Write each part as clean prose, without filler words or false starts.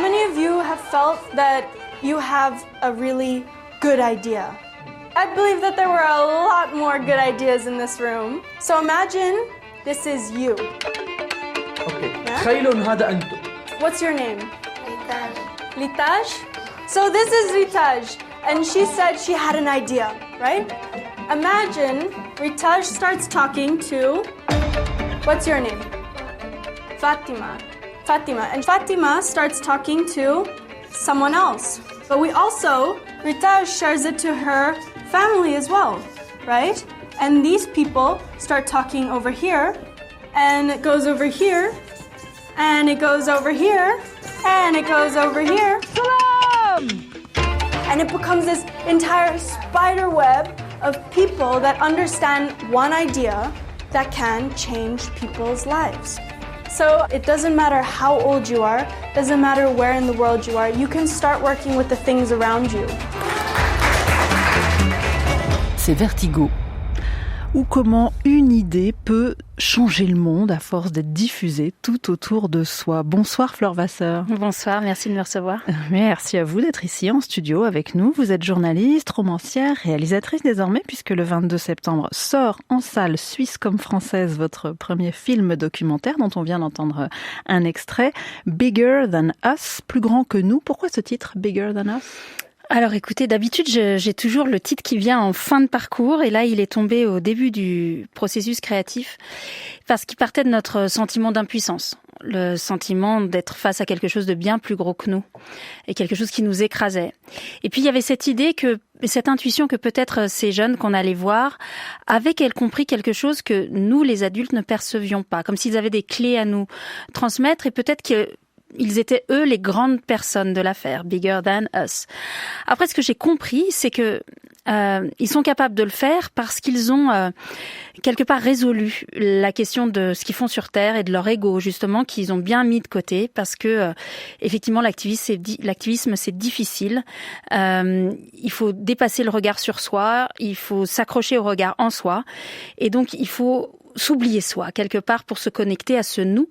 many of you have felt that you have a really good idea? I believe that there were a lot more good ideas in this room. So imagine this is you. Okay. تخيلوا إن هذا أنتم. What's your name? Ritaj. So this is Ritaj, and she said she had an idea, right? Imagine Ritaj starts talking to, what's your name? Fatima. And Fatima starts talking to someone else. But we also, Ritaj shares it to her family as well, right? And these people start talking over here, and it goes over here, and it goes over here, and it goes over here. Salam! And it becomes this entire spider web of people that understand one idea that can change people's lives. So it doesn't matter how old you are, doesn't matter where in the world you are, you can start working with the things around you. C'est Vertigo. Ou comment une idée peut changer le monde à force d'être diffusée tout autour de soi. Bonsoir Flore Vasseur. Bonsoir, merci de me recevoir. Merci à vous d'être ici en studio avec nous. Vous êtes journaliste, romancière, réalisatrice désormais, puisque le 22 septembre sort en salle suisse comme française votre premier film documentaire dont on vient d'entendre un extrait. Bigger Than Us, plus grand que nous. Pourquoi ce titre, Bigger Than Us ? Alors écoutez, d'habitude j'ai toujours le titre qui vient en fin de parcours et là il est tombé au début du processus créatif parce qu'il partait de notre sentiment d'impuissance, le sentiment d'être face à quelque chose de bien plus gros que nous et quelque chose qui nous écrasait. Et puis il y avait cette idée cette intuition que peut-être ces jeunes qu'on allait voir avaient compris quelque chose que nous les adultes ne percevions pas, comme s'ils avaient des clés à nous transmettre et peut-être qu'ils étaient, eux, les grandes personnes de l'affaire, bigger than us. Après, ce que j'ai compris, c'est que ils sont capables de le faire parce qu'ils ont quelque part résolu la question de ce qu'ils font sur Terre et de leur ego, justement, qu'ils ont bien mis de côté parce que, effectivement, l'activisme, c'est difficile. Il faut dépasser le regard sur soi, il faut s'accrocher au regard en soi et donc il faut s'oublier soi, quelque part, pour se connecter à ce nous.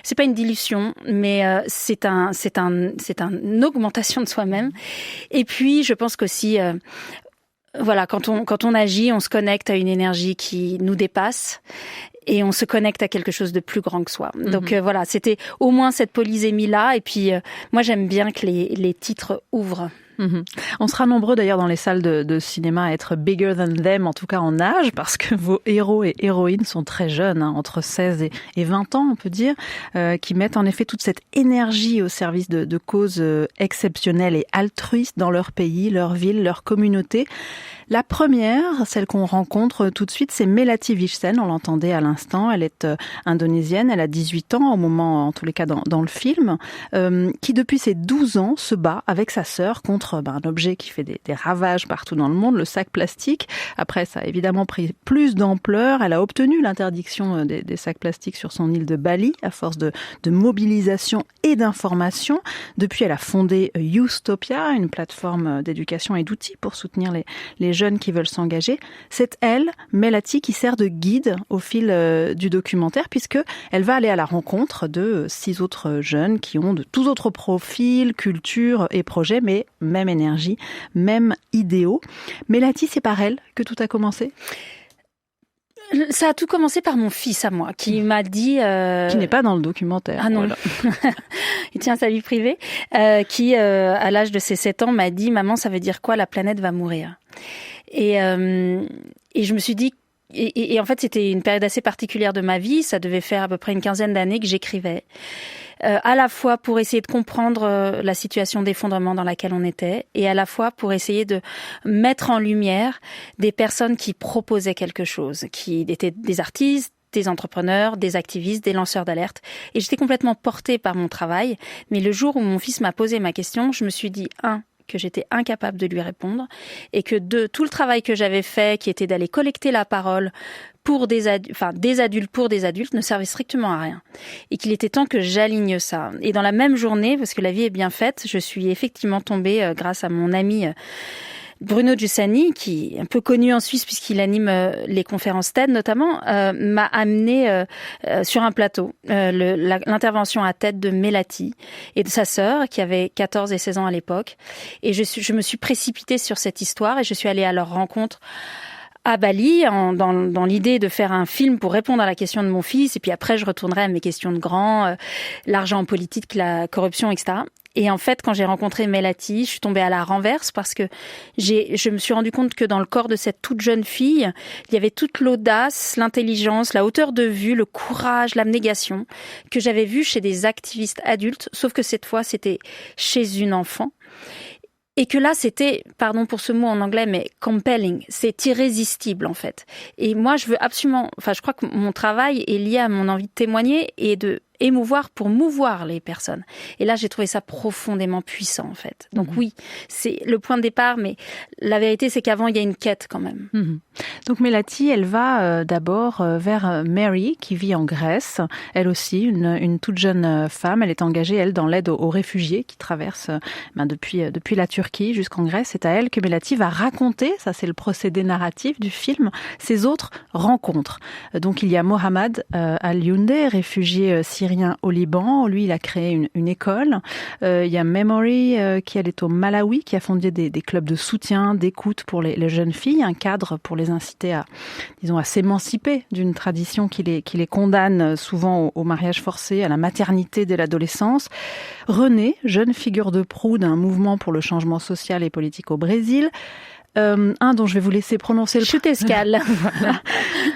C'est pas une dilution, mais c'est une augmentation de soi-même. Et puis, je pense qu'aussi, voilà, quand on agit, on se connecte à une énergie qui nous dépasse et on se connecte à quelque chose de plus grand que soi. Donc voilà, c'était au moins cette polysémie-là. Et puis, moi, j'aime bien que les titres ouvrent. On sera nombreux d'ailleurs dans les salles de cinéma à être bigger than them, en tout cas en âge, parce que vos héros et héroïnes sont très jeunes, entre 16 et 20 ans, on peut dire, qui mettent en effet toute cette énergie au service de causes exceptionnelles et altruistes dans leur pays, leur ville, leur communauté. La première, celle qu'on rencontre tout de suite, c'est Melati Vijsen, on l'entendait à l'instant, elle est indonésienne, elle a 18 ans au moment, en tous les cas dans le film, qui depuis ses 12 ans se bat avec sa sœur contre un objet qui fait des ravages partout dans le monde, le sac plastique. Après, ça a évidemment pris plus d'ampleur, elle a obtenu l'interdiction des sacs plastiques sur son île de Bali à force de mobilisation et d'information. Depuis, elle a fondé Youthtopia, une plateforme d'éducation et d'outils pour soutenir les jeunes qui veulent s'engager. C'est elle, Melati, qui sert de guide au fil du documentaire, puisque elle va aller à la rencontre de 6 autres jeunes qui ont de tous autres profils, cultures et projets, mais même énergie, même idéaux. Melati, c'est par elle que tout a commencé ? Ça a tout commencé par mon fils à moi, qui m'a dit... Qui n'est pas dans le documentaire. Ah non, voilà. Il tient sa vie privée. Qui, à l'âge de ses 7 ans, m'a dit « Maman, ça veut dire quoi ? La planète va mourir. » Et je me suis dit... Et en fait, c'était une période assez particulière de ma vie. Ça devait faire à peu près une quinzaine d'années que j'écrivais. À la fois pour essayer de comprendre la situation d'effondrement dans laquelle on était et à la fois pour essayer de mettre en lumière des personnes qui proposaient quelque chose, qui étaient des artistes, des entrepreneurs, des activistes, des lanceurs d'alerte. Et j'étais complètement portée par mon travail. Mais le jour où mon fils m'a posé ma question, je me suis dit, que j'étais incapable de lui répondre et que tout le travail que j'avais fait, qui était d'aller collecter la parole pour des adultes pour des adultes, ne servait strictement à rien. Et qu'il était temps que j'aligne ça. Et dans la même journée, parce que la vie est bien faite, je suis effectivement tombée, grâce à mon ami Bruno Giussani, qui est un peu connu en Suisse puisqu'il anime les conférences TED notamment, m'a amené sur un plateau l'intervention à TED de Melati et de sa sœur qui avait 14 et 16 ans à l'époque. Et je me suis précipitée sur cette histoire et je suis allée à leur rencontre à Bali, dans l'idée de faire un film pour répondre à la question de mon fils, et puis après je retournerai à mes questions de grand, l'argent en politique, la corruption, etc. Et en fait, quand j'ai rencontré Melati, je suis tombée à la renverse parce que je me suis rendu compte que dans le corps de cette toute jeune fille, il y avait toute l'audace, l'intelligence, la hauteur de vue, le courage, l'abnégation que j'avais vu chez des activistes adultes, sauf que cette fois, c'était chez une enfant. Et que là, c'était, pardon pour ce mot en anglais, mais compelling. C'est irrésistible, en fait. Et moi, je crois que mon travail est lié à mon envie de témoigner et de émouvoir pour mouvoir les personnes. Et là, j'ai trouvé ça profondément puissant, en fait. Donc oui, c'est le point de départ, mais la vérité, c'est qu'avant, il y a une quête quand même. Donc Melati, elle va d'abord vers Mary, qui vit en Grèce. Elle aussi, une toute jeune femme. Elle est engagée, elle, dans l'aide aux réfugiés qui traversent depuis la Turquie jusqu'en Grèce. C'est à elle que Melati va raconter, ça c'est le procédé narratif du film, ses autres rencontres. Donc il y a Mohamed Al-Youndé, réfugié syrien au Liban. Lui, il a créé une école. Il y a Memory, qui elle est au Malawi, qui a fondé des clubs de soutien, d'écoute pour les jeunes filles, un cadre pour les inciter à s'émanciper d'une tradition qui les condamne souvent au mariage forcé, à la maternité dès l'adolescence. René, jeune figure de proue d'un mouvement pour le changement social et politique au Brésil. Un dont je vais vous laisser prononcer le Chutescal. Voilà.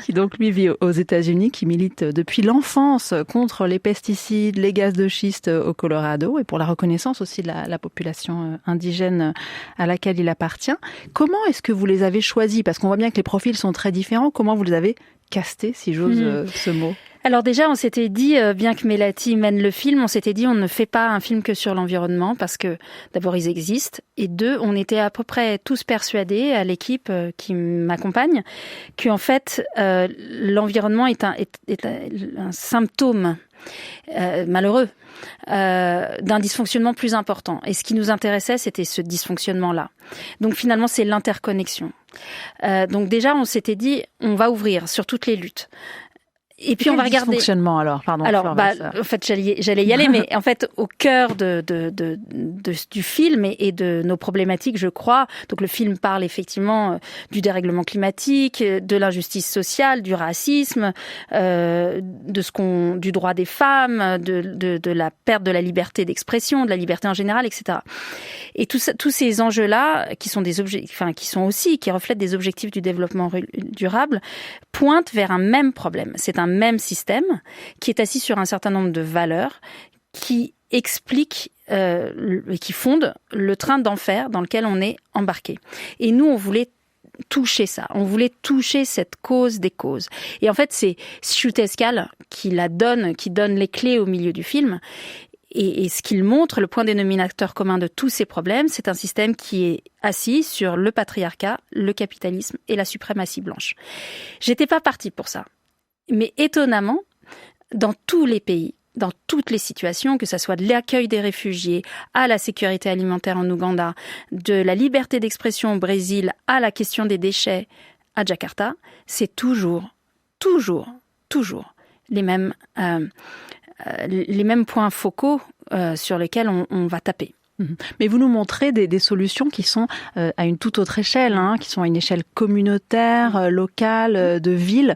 Qui donc lui vit aux États-Unis, qui milite depuis l'enfance contre les pesticides, les gaz de schiste au Colorado et pour la reconnaissance aussi de la population indigène à laquelle il appartient. Comment est-ce que vous les avez choisis? Parce qu'on voit bien que les profils sont très différents. Comment vous les avez castés, si j'ose ce mot? Alors déjà, on s'était dit, bien que Melati mène le film, on s'était dit on ne fait pas un film que sur l'environnement parce que d'abord ils existent et deux, on était à peu près tous persuadés à l'équipe qui m'accompagne qu'en fait l'environnement est un symptôme malheureux d'un dysfonctionnement plus important. Et ce qui nous intéressait, c'était ce dysfonctionnement-là. Donc finalement, c'est l'interconnexion. Donc déjà, on s'était dit, on va ouvrir sur toutes les luttes. Et puis on va regarder. Dysfonctionnement alors, pardon. En fait, j'allais y aller, mais en fait, au cœur du film et de nos problématiques, je crois. Donc le film parle effectivement du dérèglement climatique, de l'injustice sociale, du racisme, du droit des femmes, de la perte de la liberté d'expression, de la liberté en général, etc. Et tous ces enjeux-là, qui reflètent des objectifs du développement durable, pointent vers un même problème. C'est un même système qui est assis sur un certain nombre de valeurs qui expliquent et qui fondent le train d'enfer dans lequel on est embarqué. Et nous, on voulait toucher ça. On voulait toucher cette cause des causes. Et en fait, c'est Chutescal qui donne les clés au milieu du film. Et ce qu'il montre, le point dénominateur commun de tous ces problèmes, c'est un système qui est assis sur le patriarcat, le capitalisme et la suprématie blanche. J'étais pas partie pour ça. Mais étonnamment, dans tous les pays, dans toutes les situations, que ça soit de l'accueil des réfugiés, à la sécurité alimentaire en Ouganda, de la liberté d'expression au Brésil, à la question des déchets à Jakarta, c'est toujours les mêmes points focaux sur lesquels on va taper. Mais vous nous montrez des solutions qui sont à une toute autre échelle, qui sont à une échelle communautaire, locale, de ville.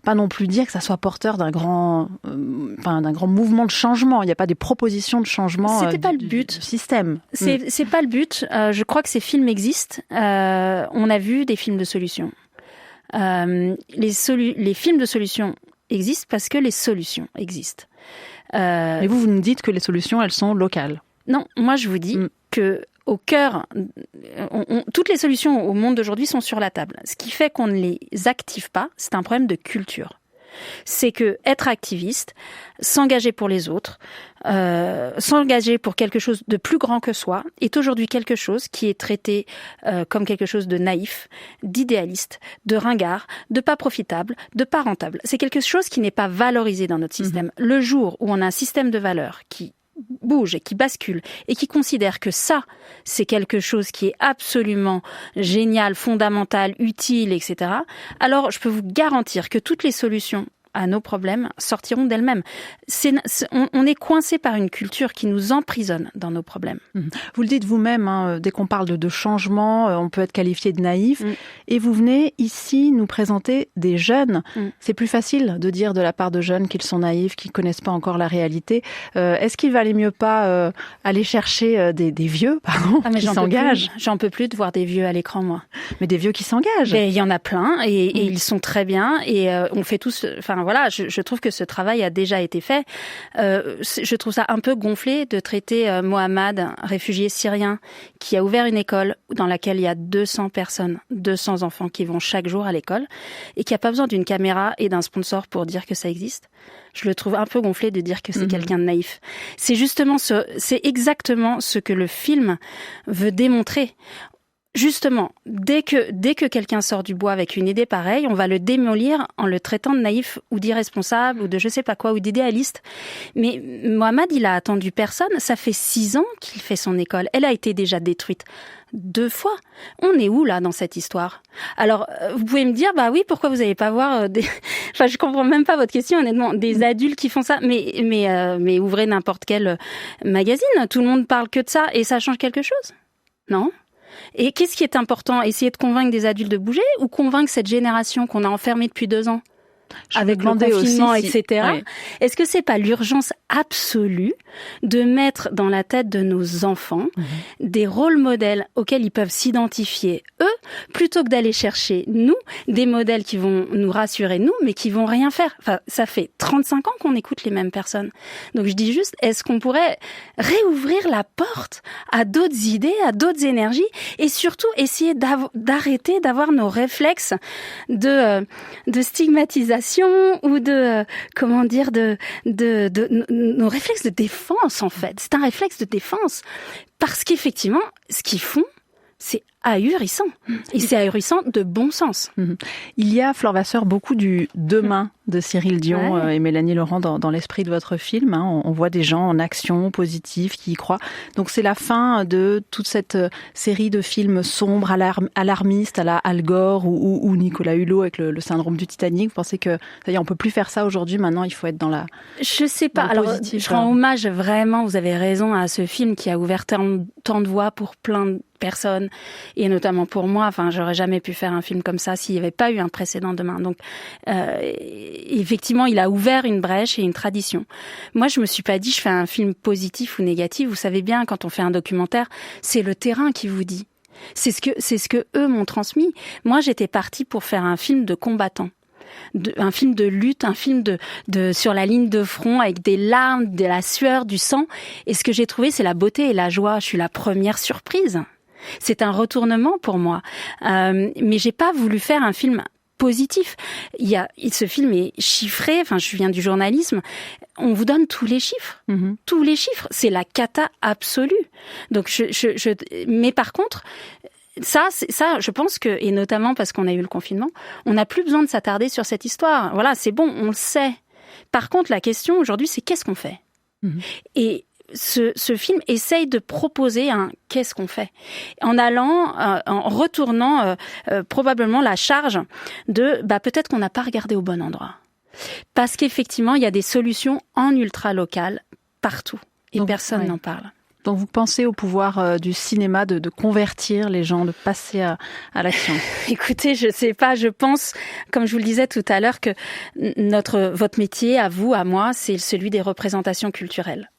Pas non plus dire que ça soit porteur d'un grand mouvement de changement. Il n'y a pas des propositions de changement. C'était pas le but. Du système. C'est pas le but. Je crois que ces films existent. On a vu des films de solutions. Les films de solutions existent parce que les solutions existent. Mais vous nous dites que les solutions, elles sont locales. Non, moi je vous dis que au cœur, toutes les solutions au monde d'aujourd'hui sont sur la table. Ce qui fait qu'on ne les active pas, c'est un problème de culture. C'est que être activiste, s'engager pour les autres, s'engager pour quelque chose de plus grand que soi, est aujourd'hui quelque chose qui est traité comme quelque chose de naïf, d'idéaliste, de ringard, de pas profitable, de pas rentable. C'est quelque chose qui n'est pas valorisé dans notre système. Le jour où on a un système de valeurs qui bouge et qui bascule et qui considère que ça, c'est quelque chose qui est absolument génial, fondamental, utile, etc., alors je peux vous garantir que toutes les solutions à nos problèmes sortiront d'elles-mêmes. On est coincé par une culture qui nous emprisonne dans nos problèmes. Vous le dites vous-même, hein, dès qu'on parle de changement, on peut être qualifié de naïf. Et vous venez ici nous présenter des jeunes. C'est plus facile de dire de la part de jeunes qu'ils sont naïfs, qu'ils connaissent pas encore la réalité. Est-ce qu'il valait mieux pas aller chercher des vieux, qui s'engagent? J'en peux plus de voir des vieux à l'écran, moi. Mais des vieux qui s'engagent. Il y en a plein et ils sont très bien et on fait tous. Enfin voilà, je trouve que ce travail a déjà été fait. Je trouve ça un peu gonflé de traiter Mohamed, réfugié syrien, qui a ouvert une école dans laquelle il y a 200 personnes, 200 enfants qui vont chaque jour à l'école et qui a pas besoin d'une caméra et d'un sponsor pour dire que ça existe. Je le trouve un peu gonflé de dire que c'est quelqu'un de naïf. C'est exactement ce que le film veut démontrer. Justement, dès que quelqu'un sort du bois avec une idée pareille, on va le démolir en le traitant de naïf ou d'irresponsable ou de je sais pas quoi ou d'idéaliste. Mais Mohamed, il a attendu personne. Ça fait 6 ans qu'il fait son école. Elle a été déjà détruite 2 fois. On est où là dans cette histoire? Alors, vous pouvez me dire, bah oui, pourquoi vous n'allez pas voir des... Enfin, je comprends même pas votre question, honnêtement. Des adultes qui font ça, mais ouvrez n'importe quel magazine. Tout le monde parle que de ça et ça change quelque chose? Non? Et qu'est-ce qui est important? Essayer de convaincre des adultes de bouger ou convaincre cette génération qu'on a enfermée depuis 2 ans? Avec le confinement, etc. Oui. Est-ce que c'est pas l'urgence absolue de mettre dans la tête de nos enfants des rôles modèles auxquels ils peuvent s'identifier, eux, plutôt que d'aller chercher, nous, des modèles qui vont nous rassurer, nous, mais qui vont rien faire? Enfin, ça fait 35 ans qu'on écoute les mêmes personnes. Donc je dis juste, est-ce qu'on pourrait réouvrir la porte à d'autres idées, à d'autres énergies, et surtout essayer d'arrêter d'avoir nos réflexes de stigmatisation ou de nos réflexes de défense, en fait. C'est un réflexe de défense. Parce qu'effectivement, ce qu'ils font, c'est ahurissant. Et c'est ahurissant de bon sens. Il y a, Flore Vasseur, beaucoup du demain de Cyril Dion et Mélanie Laurent dans l'esprit de votre film. On voit des gens en action, positifs, qui y croient. Donc c'est la fin de toute cette série de films sombres, alarmistes, à la Al Gore ou Nicolas Hulot avec le syndrome du Titanic. Vous pensez que ça y est, on peut plus faire ça aujourd'hui? Maintenant, il faut être dans la... Je sais pas. Alors, je rends hommage vraiment, vous avez raison, à ce film qui a ouvert tant de voies pour plein de personnes, et notamment pour moi. Enfin, j'aurais jamais pu faire un film comme ça s'il n'y avait pas eu un précédent demain. Donc, effectivement, il a ouvert une brèche et une tradition. Moi, je me suis pas dit, je fais un film positif ou négatif. Vous savez bien, quand on fait un documentaire, c'est le terrain qui vous dit. C'est ce que eux m'ont transmis. Moi, j'étais partie pour faire un film de combattants. Un film de lutte, un film de sur la ligne de front avec des larmes, de la sueur, du sang. Et ce que j'ai trouvé, c'est la beauté et la joie. Je suis la première surprise. C'est un retournement pour moi. Mais j'ai pas voulu faire un film positif. Ce film est chiffré. Enfin, je viens du journalisme. On vous donne tous les chiffres. Tous les chiffres. C'est la cata absolue. Donc, mais par contre, ça, je pense que, et notamment parce qu'on a eu le confinement, on n'a plus besoin de s'attarder sur cette histoire. Voilà, c'est bon, on le sait. Par contre, la question aujourd'hui, c'est qu'est-ce qu'on fait? Et ce film essaye de proposer un qu'est-ce qu'on fait, en retournant probablement la charge de peut-être qu'on n'a pas regardé au bon endroit, parce qu'effectivement il y a des solutions en ultra local partout et donc, personne n'en parle. Donc vous pensez au pouvoir du cinéma de convertir les gens, de passer à l'action? Écoutez, je sais pas, je pense, comme je vous le disais tout à l'heure, que votre métier, à vous, à moi, c'est celui des représentations culturelles.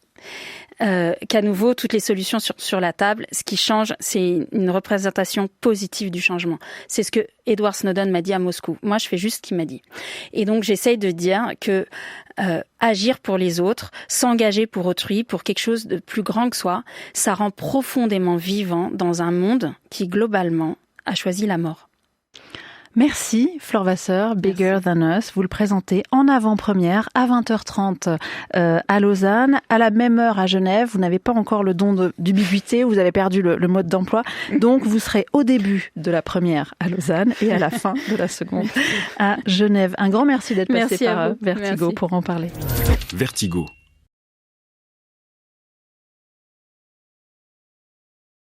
Qu'à nouveau, toutes les solutions sur la table, ce qui change, c'est une représentation positive du changement. C'est ce que Edward Snowden m'a dit à Moscou. Moi, je fais juste ce qu'il m'a dit. Et donc, j'essaye de dire que agir pour les autres, s'engager pour autrui, pour quelque chose de plus grand que soi, ça rend profondément vivant dans un monde qui, globalement, a choisi la mort. Merci Flore Vasseur, Bigger Than Us. Vous le présentez en avant-première à 20h30 à Lausanne, à la même heure à Genève. Vous n'avez pas encore le don d'ubiquité, vous avez perdu le mode d'emploi. Donc vous serez au début de la première à Lausanne et à la fin de la seconde à Genève. Un grand merci d'être passé par Vertigo pour en parler. Vertigo,